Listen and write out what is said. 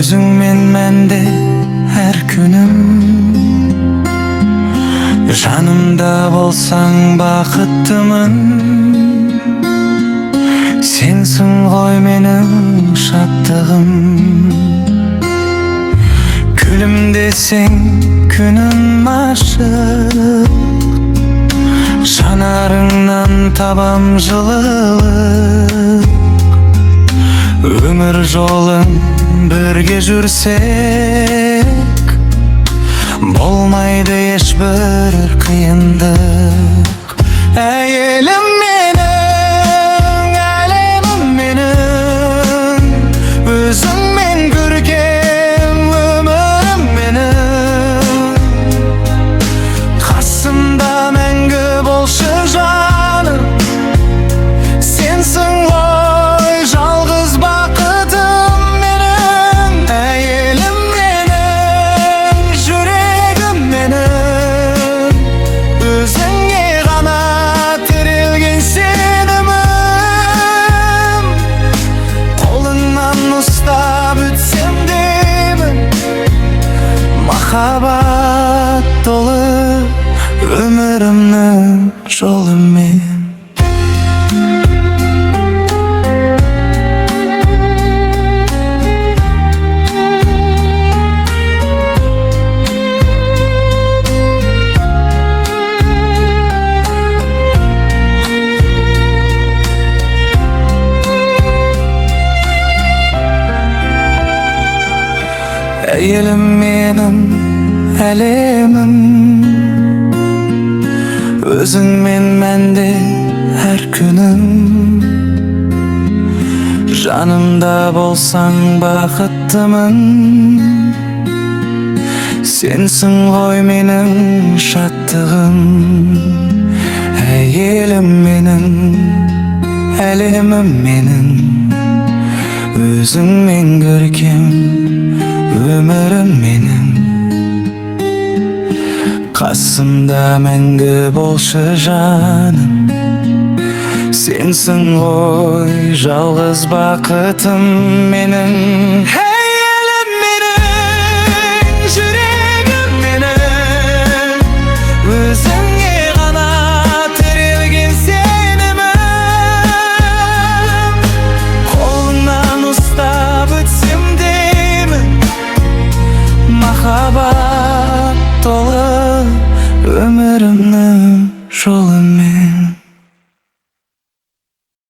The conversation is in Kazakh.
Өзіңмен мәнде әр күнім, жанымда болсаң бақыттымын. Сенсің ғой менің шаттығым, күлімдесең күнім ашық, жанарыңнан табам жылылық. Өмір жолын бірге жүрсек, болмайды ешбір қиындық. Әйелім менің, әлемім менің, өзіңмен көркем өмірім менің. Қасымда мәңгі болшы жаным, сенсің ғой жалғыз бақытым менің. Әйелім менің, жүрегім менің, өзіңе ғана тірелген сенімім. Қолыңнан ұстап өтсем деймін, махаббат толы өмірімнің жолымен. Әйелім менің, әлемім, өзіңмен мәнде әр күнім. Жанымда болсаң бақыттымын. Сенсің ғой менің шаттығым. Әйелім менің, әлемім менің, өзіңмен көркем өмірім менің. Қасымда мәңгі болшы жаным, сенсің ғой жалғыз бақытым менің. Әйелім менің, жүрегім менің, өзіңе ғана тірелген сенімім. Қолыңнан ұстап өтсем деймін, махаббат толы өмірімнің жолымен.